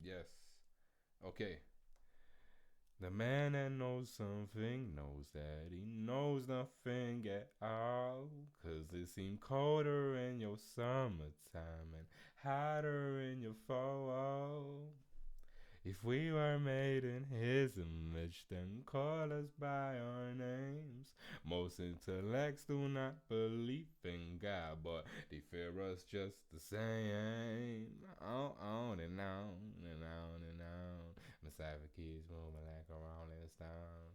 Yes. Okay. The man that knows something knows that he knows nothing at all. 'Cause it seemed colder in your summertime and hotter in your fall. If we were made in his image, then call us by our names. Most intellects do not believe in God, but they fear us just the same. On and on and on and on. Messiah kids moving like a rolling stone.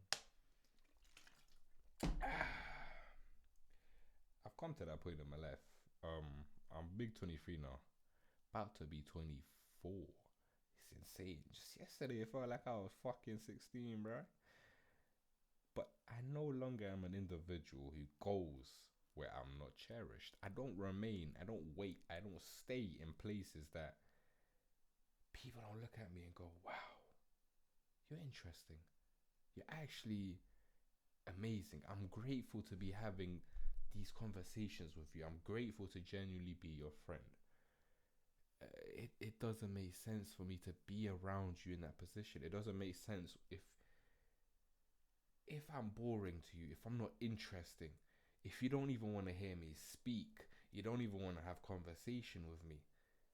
I've come to that point in my life. I'm big 23 now, about to be 24. It's insane. Just yesterday, it felt like I was fucking 16, bro. But I no longer am an individual who goes where I'm not cherished. I don't remain, I don't wait, I don't stay in places that people don't look at me and go, wow, you're interesting. You're actually amazing. I'm grateful to be having these conversations with you. I'm grateful to genuinely be your friend. It doesn't make sense for me to be around you in that position. It doesn't make sense if I'm boring to you, if I'm not interesting, if you don't even want to hear me speak, you don't even want to have conversation with me.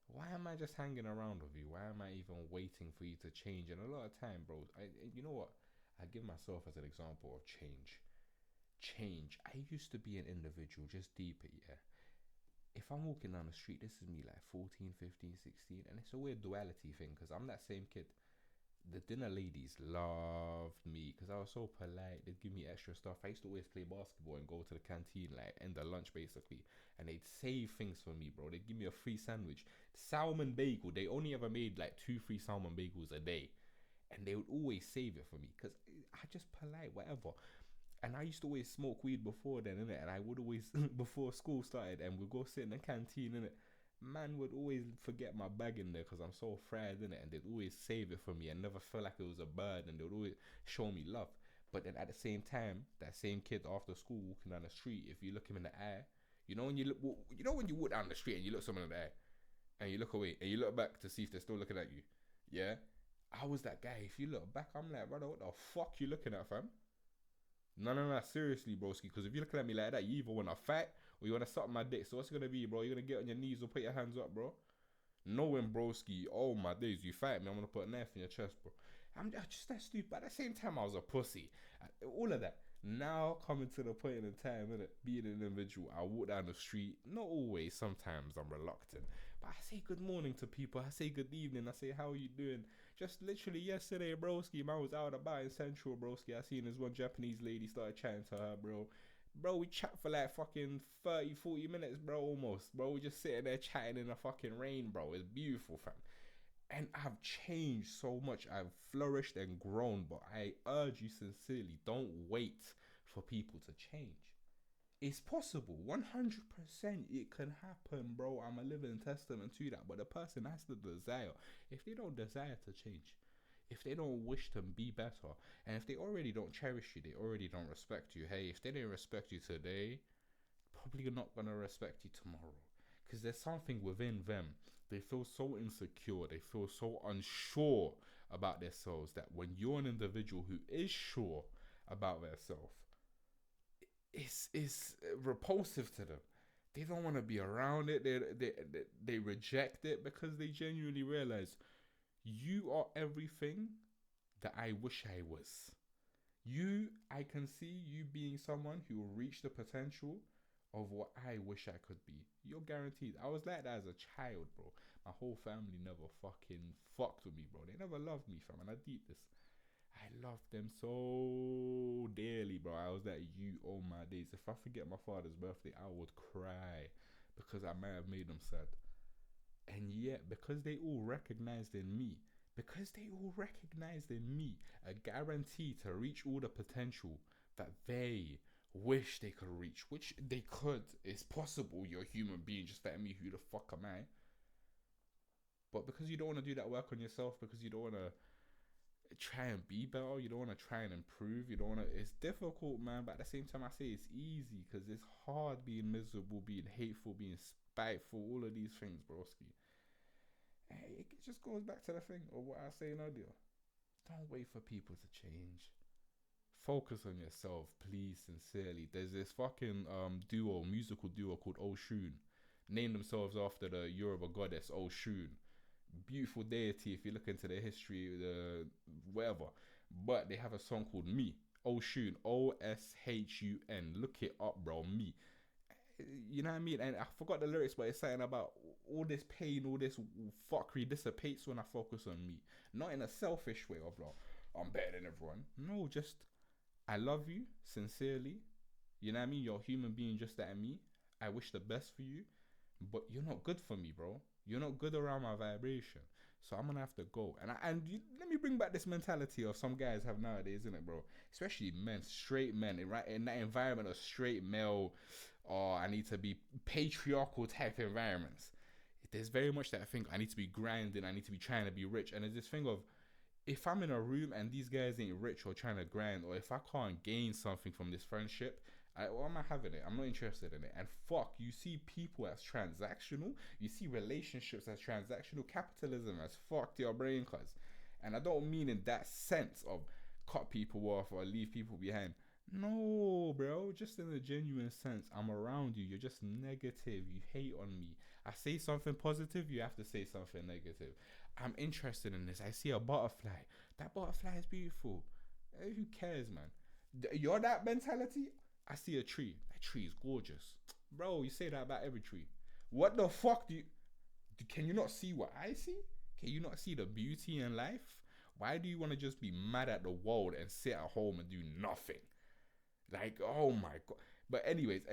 Why am I just hanging around with you? Why am I even waiting for you to change? And a lot of time, bro, you know what? I give myself as an example of change. Change. I used to be an individual, just deeper, yeah. If I'm walking down the street, this is me like 14, 15, 16, and it's a weird duality thing because I'm that same kid. The dinner ladies loved me because I was so polite. They'd give me extra stuff. I used to always play basketball and go to the canteen, like end the lunch basically, and they'd save things for me, bro. They'd give me a free sandwich, salmon bagel. They only ever made like 2 free salmon bagels a day, and they would always save it for me because I just polite, whatever. And I used to always smoke weed before then, innit? And I would always, before school started, and we'd go sit in the canteen, innit? Man would always forget my bag in there because I'm so fried, innit? And they'd always save it for me and never felt like it was a bird, and they'd always show me love. But then at the same time, that same kid after school walking down the street, if you look him in the eye, you know when you look, when you walk down the street and you look someone in the eye, and you look away and you look back to see if they're still looking at you, yeah. I was that guy. If you look back, I'm like, brother, what the fuck you looking at, fam? No, seriously, broski. Because if you're looking at me like that, you either want to fight or you want to suck my dick. So what's it gonna be, bro? You're gonna get on your knees or put your hands up, bro. Knowing, broski, oh my days, you fight me, I'm gonna put a knife in your chest, bro. I'm just that stupid. At the same time, I was a pussy. All of that. Now coming to the point in the time, innit? Being an individual, I walk down the street. Not always. Sometimes I'm reluctant, but I say good morning to people. I say good evening. I say how are you doing? Just literally yesterday, broski, man was out about in Central, broski. I seen this one Japanese lady started chatting to her, bro. Bro, we chat for like fucking 30, 40 minutes, bro, almost. Bro, we just sitting there chatting in the fucking rain, bro. It's beautiful, fam. And I've changed so much. I've flourished and grown, but I urge you sincerely, don't wait for people to change. It's possible, 100% it can happen, bro. I'm a living testament to that. But the person has the desire. If they don't desire to change, if they don't wish to be better, and if they already don't cherish you, they already don't respect you. Hey, if they didn't respect you today, probably not gonna respect you tomorrow. Because there's something within them. They feel so insecure, they feel so unsure about themselves that when you're an individual who is sure about themselves, it's repulsive to them. They don't want to be around it. They reject it because they genuinely realize you are everything that I wish I was. I can see you being someone who will reach the potential of what I wish I could be. You're guaranteed. I was like that as a child, bro. My whole family never fucking fucked with me, bro. They never loved me, fam. And I deep this. I loved them so dearly, bro. I was like, you, oh my days. If I forget my father's birthday, I would cry because I might have made them sad. And yet, because they all recognized in me, a guarantee to reach all the potential that they wish they could reach, which they could. It's possible. You're a human being just like me. Who the fuck am I? But because you don't want to do that work on yourself, because you don't want to try and be better, you don't want to try and improve, you don't want to, it's difficult, man. But at the same time, I say it's easy because it's hard being miserable, being hateful, being spiteful, all of these things, broski. It just goes back to the thing of what I was saying earlier. Don't wait for people to change. Focus on yourself, please, sincerely. There's this fucking musical duo called Oshun. Named themselves after the Yoruba goddess Oshun. Beautiful deity if you look into their history, the whatever. But they have a song called Me. Oshun. Oshun. Look it up, bro. Me. You know what I mean? And I forgot the lyrics, but it's saying about all this pain, all this fuckery dissipates when I focus on me. Not in a selfish way of like, I'm better than everyone. No, just I love you sincerely. You know what I mean? You're a human being just like me. I wish the best for you, but you're not good for me, bro. You're not good around my vibration. So I'm gonna have to go. Let me bring back this mentality of some guys have nowadays, isn't it, bro? Especially men, straight men, right? In that environment of straight male, or I need to be patriarchal type environments. There's very much that thing. I need to be grinding. I need to be trying to be rich. And there's this thing of, if I'm in a room and these guys ain't rich or trying to grind, or if I can't gain something from this friendship, why am I having it? I'm not interested in it. And fuck, you see people as transactional. You see relationships as transactional. Capitalism as fucked your brain, cuz. And I don't mean in that sense of cut people off or leave people behind. No, bro. Just in a genuine sense, I'm around you. You're just negative. You hate on me. I say something positive, you have to say something negative. I'm interested in this. I see a butterfly. That butterfly is beautiful. Who cares, man? You're that mentality? I see a tree. That tree is gorgeous. Bro, you say that about every tree. What the fuck can you not see what I see? Can you not see the beauty in life? Why do you want to just be mad at the world and sit at home and do nothing? Like, oh my God. But anyways,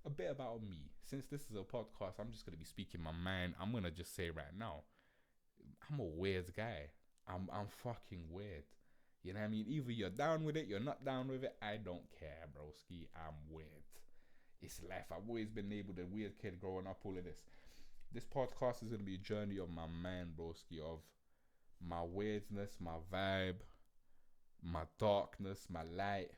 a bit about me. Since this is a podcast, I'm just going to be speaking my mind. I'm going to just say right now, I'm a weird guy. I'm fucking weird. You know what I mean? Either you're down with it, you're not down with it. I don't care, broski. I'm weird. It's life. I've always been able to weird kid growing up, all of this. This podcast is going to be a journey of my mind, broski, of my weirdness, my vibe, my darkness, my light,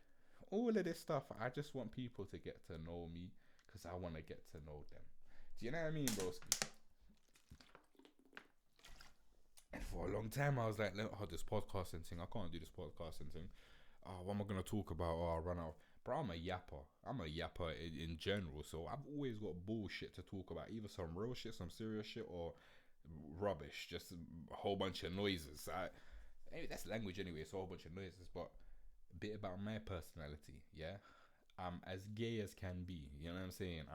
all of this stuff. I just want people to get to know me because I want to get to know them. Do you know what I mean, broski? And for a long time, I was like, this podcasting thing, I can't do this podcasting thing. What am I going to talk about? I run out. Bro, I'm a yapper. I'm a yapper in general. So I've always got bullshit to talk about. Either some real shit, some serious shit, or rubbish. Just a whole bunch of noises. That's language anyway. It's a whole bunch of noises. But a bit about my personality, yeah? I'm as gay as can be. You know what I'm saying?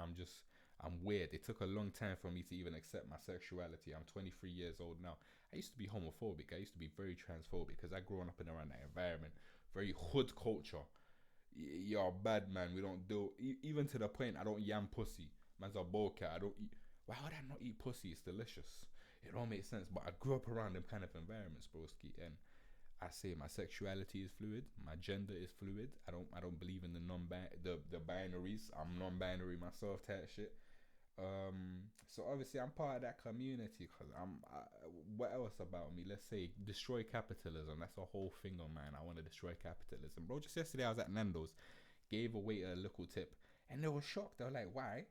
I'm weird. It took a long time for me to even accept my sexuality. I'm 23 years old now. I used to be homophobic. I used to be very transphobic because I grew up and around that environment. Very hood culture. You're a bad man. We don't do... Even to the point, I don't yam pussy. Man's a bowcat. I don't eat... Why would I not eat pussy? It's delicious. It don't make sense. But I grew up around them kind of environments, broski. And I say my sexuality is fluid. My gender is fluid. I don't believe in the binaries. I'm non-binary myself type shit. So obviously I'm part of that community because what else about me? Let's say destroy capitalism. That's a whole thing on mine. I want to destroy capitalism, bro. Just yesterday I was at Nando's, gave a waiter a little tip, and they were shocked. They were like, "Why?"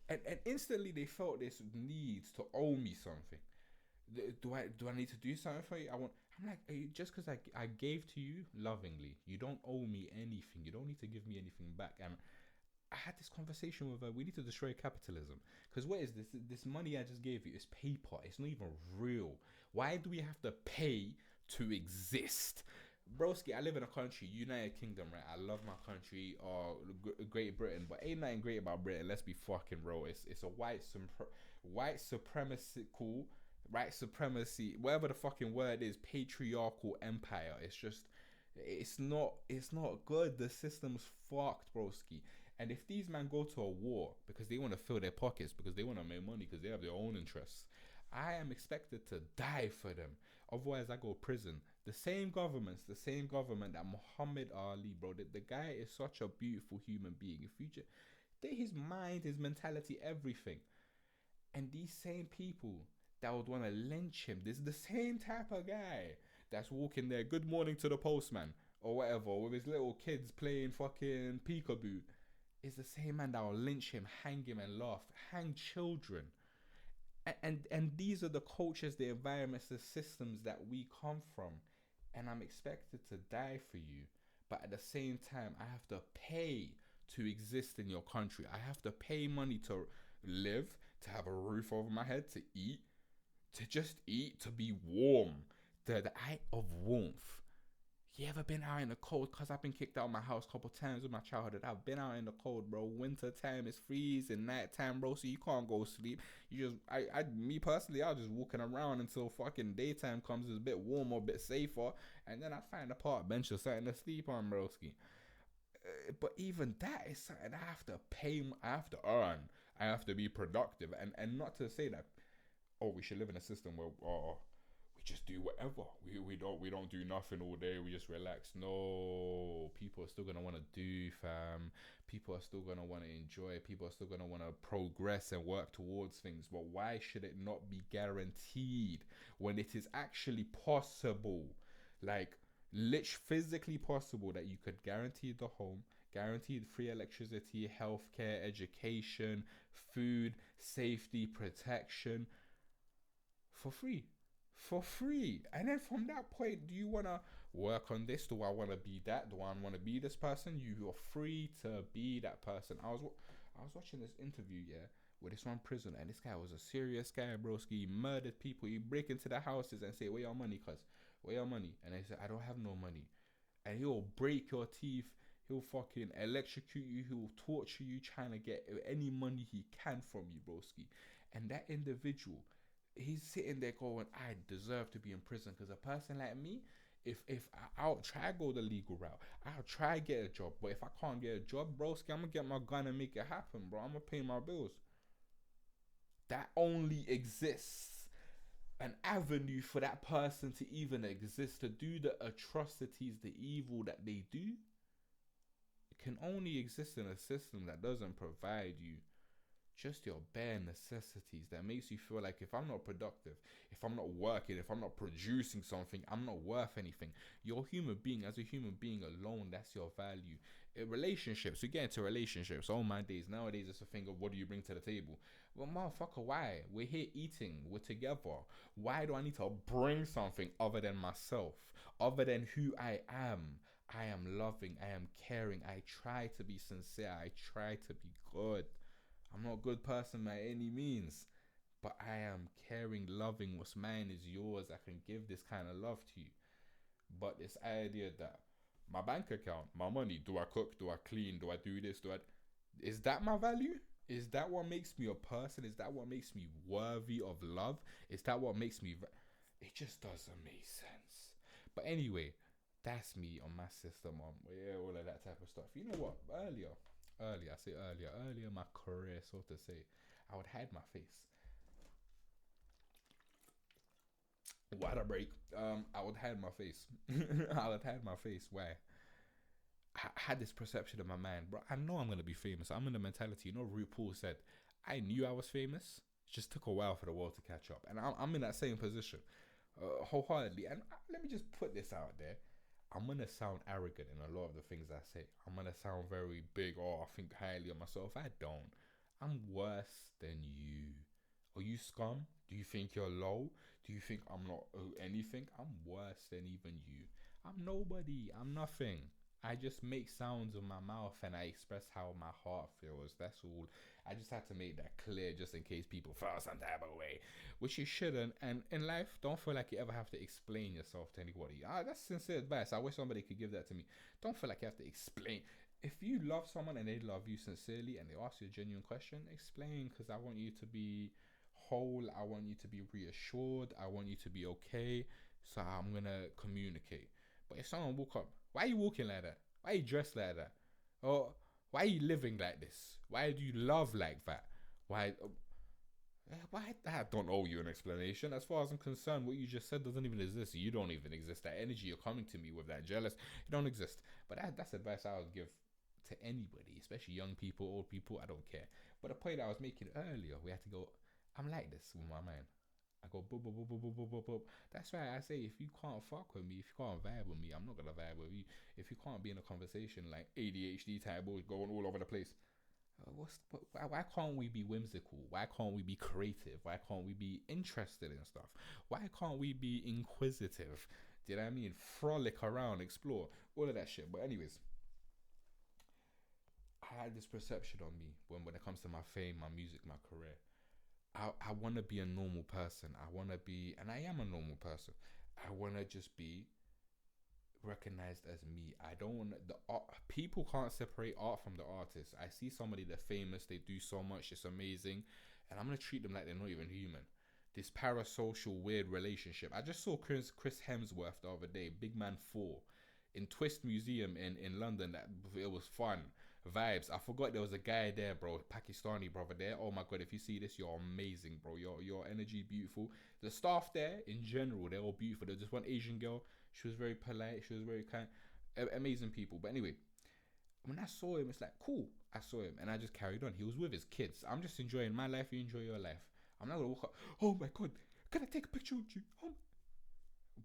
And instantly they felt this need to owe me something. Do I need to do something for you? I'm like, hey, just because I gave to you lovingly, you don't owe me anything. You don't need to give me anything back. And I had this conversation with her. We need to destroy capitalism. Because what is this? This money I just gave you is paper. It's not even real. Why do we have to pay to exist? Broski, I live in a country, United Kingdom, right? I love my country, Great Britain, but ain't nothing great about Britain. Let's be fucking real. It's a white supremacy, whatever the fucking word is, patriarchal empire. It's not good. The system's fucked, broski. And if these men go to a war because they want to fill their pockets, because they want to make money, because they have their own interests, I am expected to die for them. Otherwise, I go to prison. The same government that Muhammad Ali, bro, the guy is such a beautiful human being. If you just, his mind, his mentality, everything. And these same people that would want to lynch him, this is the same type of guy that's walking there, good morning to the postman, or whatever, with his little kids playing fucking peekaboo. Is the same man that will lynch him, hang him and laugh, hang children. And these are the cultures, the environments, the systems that we come from, and I'm expected to die for you, but at the same time I have to pay to exist in your country. I have to pay money to live, to have a roof over my head, to eat, to just eat, to be warm. The height of warmth. You ever been out in the cold? Cause I've been kicked out of my house a couple times in my childhood. I've been out in the cold, bro. Winter time is freezing, night time, bro. So you can't go sleep. You just, me personally, I was just walking around until fucking daytime comes. It's a bit warmer, a bit safer, and then I find a park bench or something to sleep on, broski. But even that is something I have to pay. I have to earn. I have to be productive, and not to say that, oh, we should live in a system where we just do whatever. We don't do nothing all day. We just relax. No, people are still gonna want to do, fam. People are still gonna want to enjoy. People are still gonna want to progress and work towards things. But why should it not be guaranteed when it is actually possible? Like, physically possible that you could guarantee the home, guaranteed free electricity, healthcare, education, food, safety, protection, for free. And then from that point, do you want to work on this? Do I want to be that? Do I want to be this person? You are free to be that person. I was watching this interview, yeah, with this one prisoner, and this guy was a serious guy, broski. He murdered people. He break into the houses and say, where your money, cuz? Where your money? And they said, I don't have no money. And he'll break your teeth. He'll fucking electrocute you. He'll torture you, trying to get any money he can from you, broski. And that individual, he's sitting there going, I deserve to be in prison, because a person like me, if I'll try go the legal route, I'll try get a job, but if I can't get a job, broski, I'm gonna get my gun and make it happen, bro. I'm gonna pay my bills. That only exists an avenue for that person to even exist, to do the atrocities, the evil that they do. It can only exist in a system that doesn't provide you just your bare necessities, that makes you feel like, if I'm not productive, if I'm not working, if I'm not producing something, I'm not worth anything. You're a human being. As a human being alone, that's your value. In relationships, we get into relationships. Oh my days, nowadays it's a thing of, what do you bring to the table? Well, motherfucker, why? We're here eating, we're together. Why do I need to bring something other than myself, other than who I am? I am loving, I am caring, I try to be sincere, I try to be good. I'm not a good person by any means, but I am caring, loving. What's mine is yours. I can give this kind of love to you. But this idea that my bank account, my money, do I cook, do I clean, do I do this, is that my value? Is that what makes me a person? Is that what makes me worthy of love? Is that what makes me... It just doesn't make sense. But anyway, that's me on my system, on all of that type of stuff. You know what? Earlier in my career, so to say, I would hide my face. What a break. I would hide my face. I would hide my face. Why? I had this perception in my mind, bro. I know I'm gonna be famous. I'm in the mentality. You know, RuPaul said, I knew I was famous. It just took a while for the world to catch up, and I'm in that same position, wholeheartedly. And let me just put this out there. I'm going to sound arrogant in a lot of the things I say. I'm going to sound very big, I think highly of myself. I don't. I'm worse than you. Are you scum? Do you think you're low? Do you think I'm not anything? I'm worse than even you. I'm nobody. I'm nothing. I just make sounds with my mouth and I express how my heart feels. That's all. I just had to make that clear, just in case people felt some type of way, which you shouldn't. And in life, don't feel like you ever have to explain yourself to anybody. That's sincere advice. I wish somebody could give that to me. Don't feel like you have to explain. If you love someone and they love you sincerely and they ask you a genuine question, explain, because I want you to be whole. I want you to be reassured. I want you to be okay. So I'm going to communicate. But if someone walk up, why are you walking like that? Why are you dressed like that? Or why are you living like this? Why do you love like that? Why I don't owe you an explanation. As far as I'm concerned, what you just said doesn't even exist. You don't even exist. That energy you're coming to me with, that jealous, it don't exist. But that's advice I would give to anybody, especially young people, old people. I don't care. But the point I was making earlier, we had to go, I'm like this with my mind. I go boop, boop, boop, boop, boop, boop, boop. That's why I say, if you can't fuck with me, if you can't vibe with me, I'm not gonna vibe with you. If you can't be in a conversation like ADHD type boys going all over the place, Why can't we be whimsical? Why can't we be creative? Why can't we be interested in stuff? Why can't we be inquisitive? Do you know what I mean? Frolic around, explore, all of that shit. But anyways, I had this perception on me when it comes to my fame, my music, my career. I want to be a normal person. I want to be, and I am a normal person. I want to just be recognized as me. I don't want the art. People can't separate art from the artist. I see somebody they're famous, they do so much, it's amazing, and I'm gonna treat them like they're not even human. This parasocial weird relationship. I just saw Chris Hemsworth the other day, Big Man 4, in Twist Museum in London. That it was fun vibes. I forgot there was a guy there, bro, Pakistani brother there. Oh my god, if you see this, you're amazing, bro. Your energy beautiful. The staff there in general, they're all beautiful. There's just one Asian girl. She was very polite. She was very kind. Amazing people. But anyway, when I saw him, it's like, cool. I saw him and I just carried on. He was with his kids. I'm just enjoying my life. You enjoy your life. I'm not going to walk up. Oh my God. Can I take a picture with you? Oh.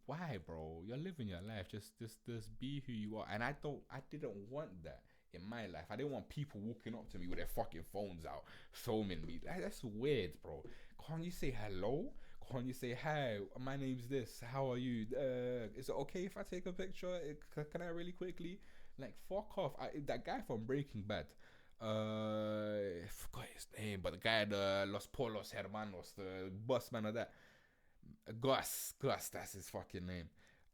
Why, bro? You're living your life. Just be who you are. And I didn't want that in my life. I didn't want people walking up to me with their fucking phones out, filming me. That's weird, bro. Can't you say hello? Can't you say, hi, my name's this, how are you? Is it okay if I take a picture? Can I really quickly? Like, fuck off. That guy from Breaking Bad, I forgot his name, but the guy, the Los Polos Hermanos, the boss man of that, Gus, that's his fucking name.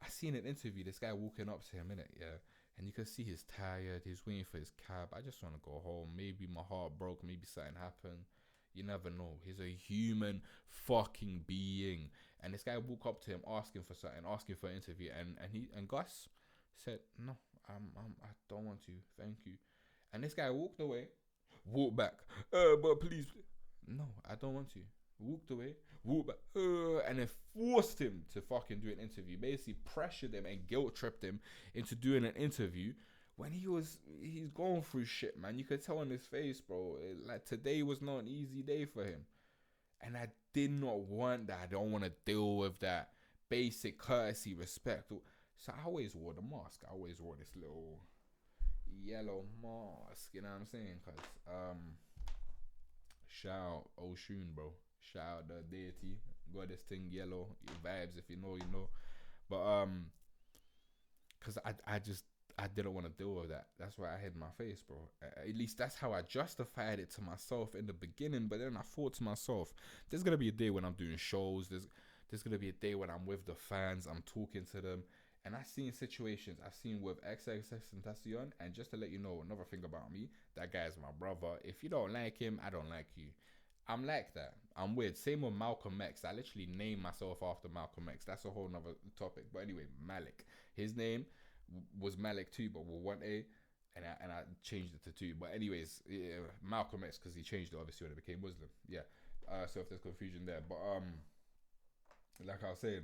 I seen an interview, this guy walking up to him, innit, yeah, and you can see he's tired, he's waiting for his cab. I just want to go home. Maybe my heart broke, maybe something happened. You never know. He's a human fucking being. And this guy walked up to him asking for something, asking for an interview, and Gus said, no, I don't want to, thank you. And this guy walked away, walked back, but please, no, I don't want to. Walked away, walked back, and then forced him to fucking do an interview. Basically pressured him and guilt tripped him into doing an interview when he's going through shit, man. You could tell on his face, bro. Like, today was not an easy day for him. And I did not want that. I don't want to deal with that basic courtesy, respect. So I always wore the mask. I always wore this little yellow mask. You know what I'm saying? Because, shout out Oshun, bro. Shout out the deity. Got this thing yellow. Your vibes, if you know, you know. But, because I didn't want to deal with that. That's why I hid my face, bro. At least that's how I justified it to myself in the beginning. But then I thought to myself, there's gonna be a day when I'm doing shows. There's gonna be a day when I'm with the fans. I'm talking to them, and I've seen situations. I've seen with XXXTentacion. And just to let you know, another thing about me, that guy's my brother. If you don't like him, I don't like you. I'm like that. I'm weird. Same with Malcolm X. I literally named myself after Malcolm X. That's a whole nother topic. But anyway, Malik. His name was Malik too, but with one A, and I changed it to two. But anyways, yeah, Malcolm X, because he changed it obviously when it became Muslim. Yeah. So if there's confusion there, but like I was saying,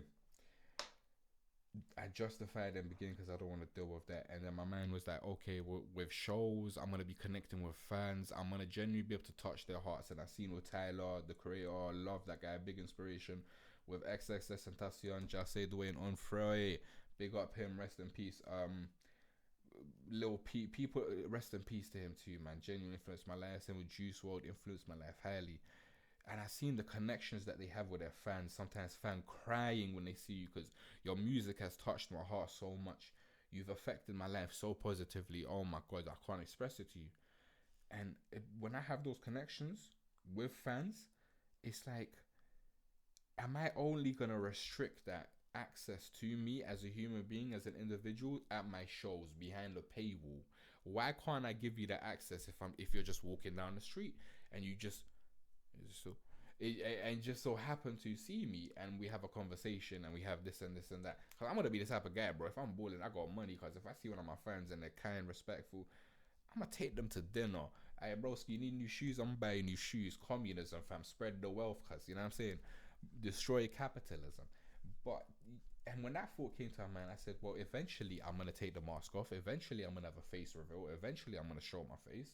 I justified in the beginning because I don't want to deal with that. And then my mind was like, okay, with shows, I'm gonna be connecting with fans. I'm gonna genuinely be able to touch their hearts. And I seen with Tyler, the creator, love that guy, big inspiration. With XXXTentacion, Jase Dwayne on Freud, big up him, rest in peace. Lil P, people, rest in peace to him too, man. Genuinely influenced my life. Same with Juice WRLD, influenced my life highly. And I've seen the connections that they have with their fans. Sometimes fan crying when they see you because your music has touched my heart so much. You've affected my life so positively. Oh my God, I can't express it to you. And when I have those connections with fans, it's like, am I only going to restrict that access to me as a human being, as an individual, at my shows behind the paywall? Why can't I give you that access if you're just walking down the street and you just so happen to see me and we have a conversation and we have this and this and that? Because I'm gonna be the type of guy, bro. If I'm balling, I got money. Because if I see one of my friends and they're kind, respectful, I'm gonna take them to dinner. Hey, broski, you need new shoes? I'm buying new shoes. Communism, fam. Spread the wealth, cuz, you know what I'm saying? Destroy capitalism. But, and when that thought came to my mind, I said, well, eventually I'm gonna take the mask off. Eventually I'm gonna have a face reveal. Eventually I'm gonna show my face.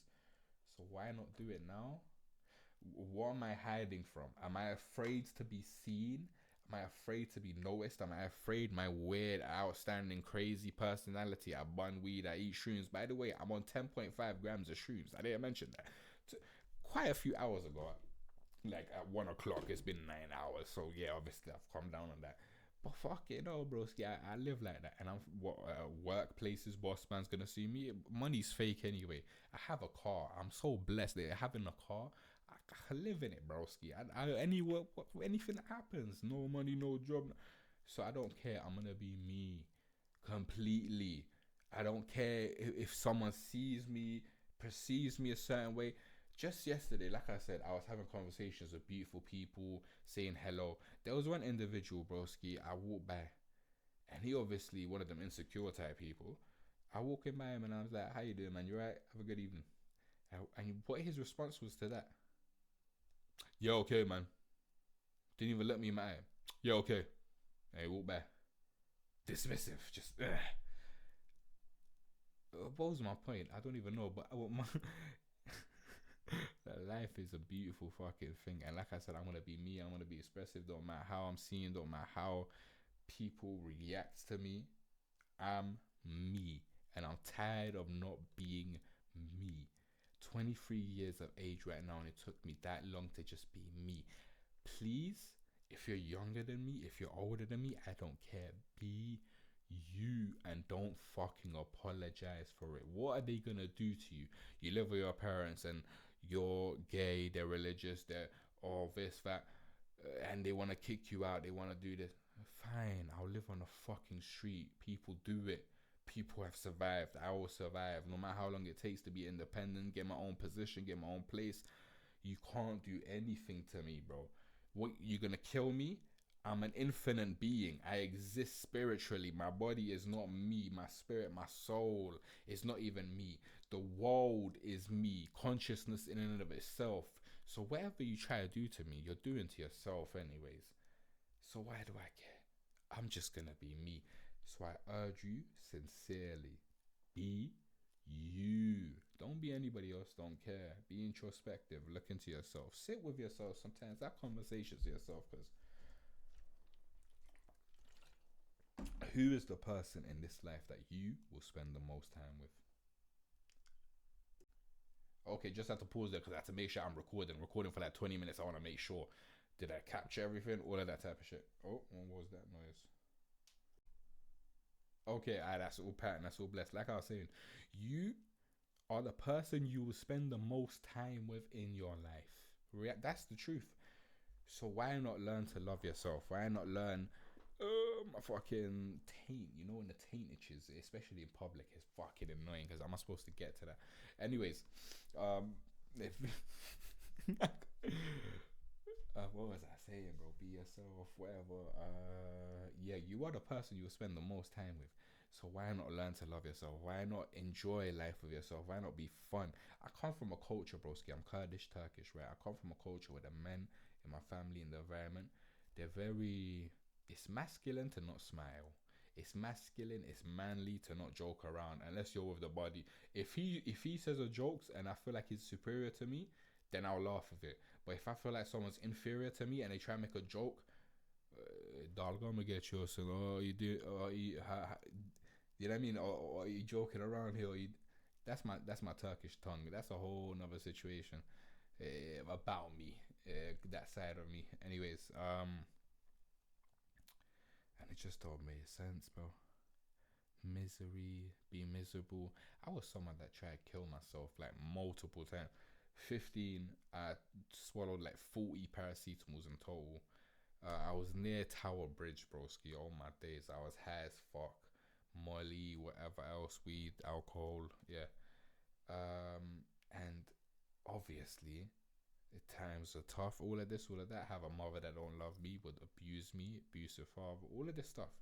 So why not do it now? What am I hiding from? Am I afraid to be seen? Am I afraid to be noticed? Am I afraid my weird, outstanding, crazy personality? I bun weed, I eat shrooms. By the way, I'm on 10.5 grams of shrooms. I didn't mention that. quite a few hours ago. Like at 1 o'clock, it's been 9 hours. So yeah, obviously I've come down on that. But fuck it, no, broski. I live like that, and I'm what workplaces. Boss man's gonna see me. Money's fake anyway. I have a car. I'm so blessed that having a car. I can live in it, broski. Anywhere, anything that happens, no money, no job. So I don't care. I'm gonna be me completely. I don't care if someone sees me, perceives me a certain way. Just yesterday, like I said, I was having conversations with beautiful people, saying hello. There was one individual, broski, I walked by, and he obviously one of them insecure type people. I walked in by him and I was like, "How you doing, man? You right? Have a good evening." And what his response was to that? "Yeah, okay, man." Didn't even let me matter. "Yeah, okay." And he walked by, dismissive, just. What was my point? I don't even know. But my life is a beautiful fucking thing, and like I said, I'm gonna be me. I'm gonna be expressive. Don't matter how I'm seen. Don't matter how people react to me. I'm me, and I'm tired of not being me. 23 years of age right now, and it took me that long to just be me. Please, if you're younger than me, if you're older than me, I don't care. Be you, and don't fucking apologize for it. What are they gonna do to you? You live with your parents and you're gay, they're religious, they're all this, that, and they want to kick you out, they want to do this. Fine, I'll live on a fucking street. People do it. People have survived. I will survive. No matter how long it takes to be independent, get my own position, get my own place. You can't do anything to me, bro. What, you gonna kill me? I'm an infinite being. I exist spiritually. My body is not me. My spirit, my soul is not even me. The world is me. Consciousness in and of itself. So whatever you try to do to me, you're doing to yourself anyways. So why do I care? I'm just gonna be me. So I urge you sincerely, be you. Don't be anybody else. Don't care. Be introspective. Look into yourself. Sit with yourself sometimes. Have conversations with yourself, because who is the person in this life that you will spend the most time with? Okay, just have to pause there because I have to make sure I'm recording for like 20 minutes. I want to make sure, did I capture everything, all of that type of shit. Oh, what was that noise? Okay, that's all pattern, that's all blessed. Like I was saying, you are the person you will spend the most time with in your life. That's the truth. So why not learn to love yourself? Why not learn my fucking taint? You know when the taint itches, especially in public, is fucking annoying because am I supposed to get to that? Anyways, if what was I saying, bro? Be yourself, whatever. Yeah, you are the person you will spend the most time with. So why not learn to love yourself? Why not enjoy life with yourself? Why not be fun? I come from a culture, broski. I'm Kurdish, Turkish, right? I come from a culture where the men in my family, in the environment, they're very. It's masculine to not smile. It's masculine. It's manly to not joke around unless you're with the body. If he says a jokes and I feel like he's superior to me, then I'll laugh with it. But if I feel like someone's inferior to me and they try to make a joke, dog, I'm gonna get you. So, oh, you do, you know what I mean? Or you joking around here? That's my Turkish tongue. That's a whole nother situation about me, that side of me. Anyways, and it just all made sense, bro. Misery, be miserable. I was someone that tried to kill myself like multiple times. 15, I swallowed like 40 paracetamols in total. I was near Tower Bridge, broski. All my days, I was high as fuck. Molly, whatever else, weed, alcohol, yeah. And obviously, the times are tough. All of this, all of that. Have a mother that don't love me, would abuse me, abusive father, all of this stuff.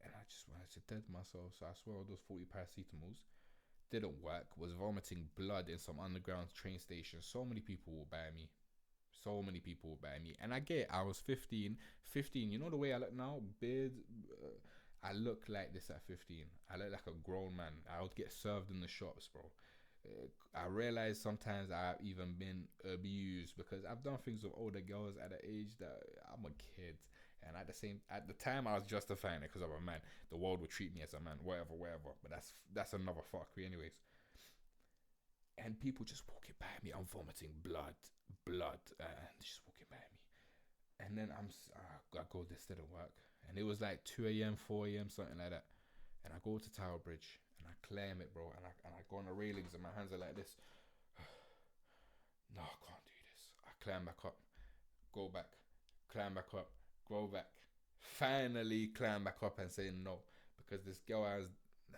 And I just wanted to dead myself, so I swallowed those 40 paracetamols. Didn't work. Was vomiting blood in some underground train station. So many people will buy me. So many people will buy me. And I get it, I was 15. 15, you know the way I look now? Beard. I look like this at 15. I look like a grown man. I would get served in the shops, bro. I realize sometimes I've even been abused because I've done things with older girls at an age that I'm a kid. And at the time, I was justifying it because I'm a man. The world would treat me as a man, whatever. But that's another fuckery, anyways. and people just walking by me. I'm vomiting blood, and just walking by me. And then I go, this didn't work. And it was like 2 a.m., 4 a.m., something like that. And I go to Tower Bridge and I climb it, bro. And I go on the railings and my hands are like this. No, I can't do this. I climb back up, go back, climb back up, go back. Finally climb back up and say no. Because this girl I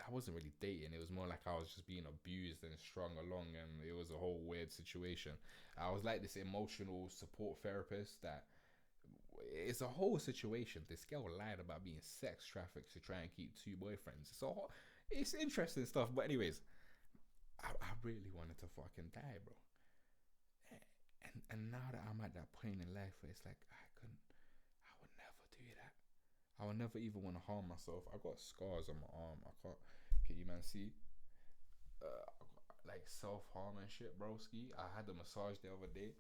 wasn't really dating. It was more like I was just being abused and strung along, and it was a whole weird situation. I was like this emotional support therapist that it's a whole situation. This girl lied about being sex trafficked to try and keep 2 boyfriends. So it's interesting stuff. But anyways, I really wanted to fucking die, bro. And now that I'm at that point in life where it's like I would never do that. I would never even want to harm myself. I got scars on my arm. I can't. Can you man see? Like self-harm and shit, broski. I had a massage the other day.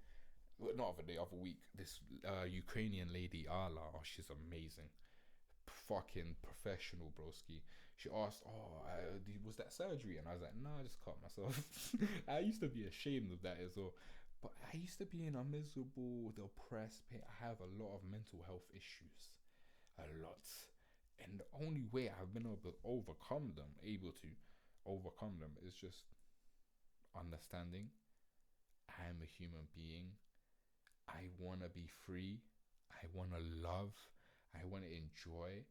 Well, not other day, other week. This Ukrainian lady, Ala, she's amazing. Fucking professional, broski. She asked, was that surgery? And I was like, no, I just cut myself. I used to be ashamed of that as well. But I used to be in a miserable, depressed pit. I have a lot of mental health issues. A lot. And the only way I've been able to overcome them is just understanding I'm a human being. I want to be free. I want to love. I want to enjoy.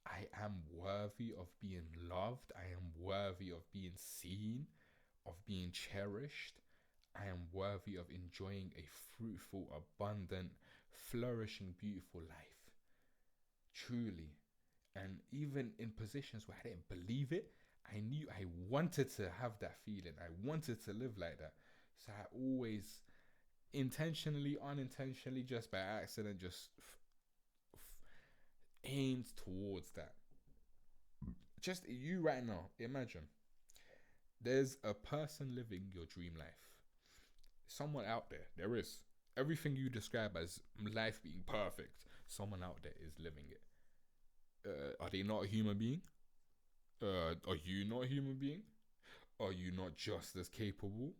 I am worthy of being loved. I am worthy of being seen, of being cherished. I am worthy of enjoying a fruitful, abundant, flourishing, beautiful life. Truly. And even in positions where I didn't believe it, I knew I wanted to have that feeling. I wanted to live like that. So I always, intentionally, unintentionally, just by accident, just aimed towards that. Just you right now, imagine. There's a person living your dream life. Someone out there is. Everything you describe as life being perfect, someone out there is living it. Are they not a human being? Are you not a human being? Are you not just as capable?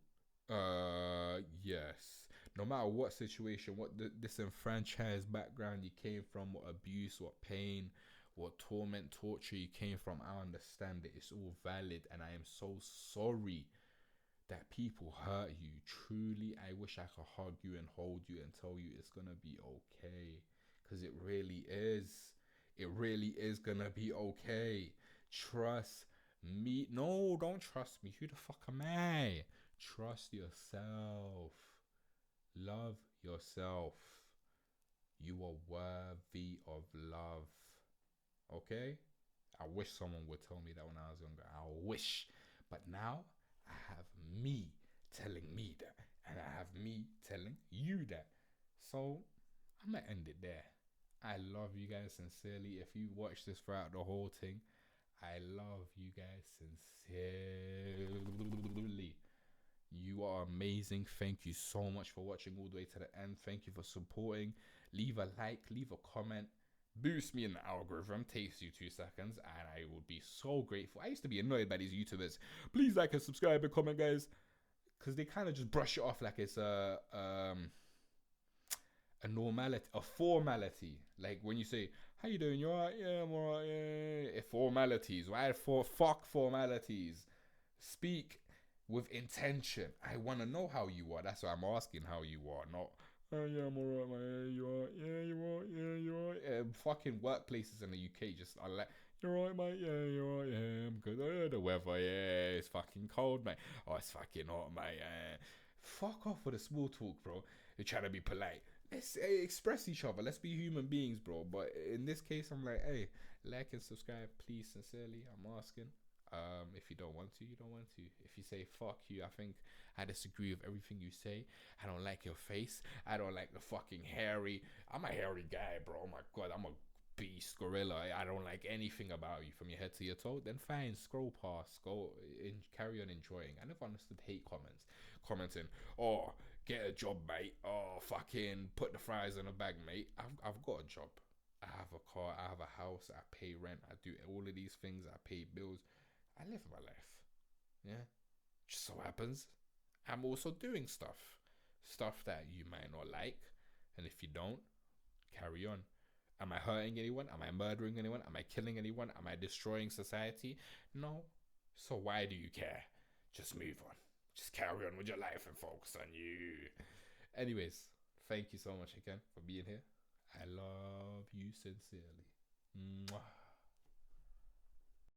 Yes. No matter what situation, what disenfranchised background you came from, what abuse, what pain, what torment, torture you came from, I understand it. It's all valid, and I am so sorry that people hurt you. Truly, I wish I could hug you and hold you and tell you it's gonna be okay. Because it really is. It really is gonna be okay. Trust me. No, don't trust me. Who the fuck am I? Trust yourself. Love yourself. You are worthy of love. Okay? I wish someone would tell me that when I was younger. I wish. But now, I have me telling me that. And I have me telling you that. So, I'm going to end it there. I love you guys sincerely. If you watch this throughout the whole thing, I love you guys sincerely. You are amazing. Thank you so much for watching all the way to the end. Thank you for supporting. Leave a like, leave a comment. Boost me in the algorithm. Takes you 2 seconds, and I would be so grateful. I used to be annoyed by these YouTubers. Please like and subscribe and comment, guys, because they kind of just brush it off like it's a normality, a formality. Like when you say, "How you doing? You alright? Yeah, I'm alright." Yeah. Formalities. Why fuck formalities? Speak with intention. I want to know how you are. That's why I'm asking how you are. Not, "Oh yeah, I'm alright, man. Yeah, you alright? Yeah, you alright? Yeah, you alright?" Fucking workplaces in the UK just are like, "You're alright, mate? Yeah, you're alright. Yeah, I'm good. Oh, yeah, the weather. Yeah, it's fucking cold, mate. Oh, it's fucking hot, mate. Fuck off with the small talk, bro. You're trying to be polite. Let's express each other. Let's be human beings, bro. But in this case, I'm like, hey, like and subscribe, please, sincerely. I'm asking. If you don't want to, you don't want to. If you say fuck you, I think I disagree with everything you say. I don't like your face. I don't like the fucking hairy. I'm a hairy guy, bro. Oh my god, I'm a beast gorilla. I don't like anything about you from your head to your toe. Then fine, scroll past. Carry on enjoying. I never understood hate commenting. Oh, get a job, mate. Oh, fucking put the fries in a bag, mate. I've got a job. I have a car. I have a house. I pay rent. I do all of these things. I pay bills. I live my life. Yeah. Just so happens I'm also doing stuff that you might not like. And if you don't, carry on. Am I hurting anyone? Am I murdering anyone? Am I killing anyone? Am I destroying society? No. So why do you care? Just move on. Just carry on with your life and focus on you. Anyways, thank you so much again for being here. I love you sincerely. Mwah.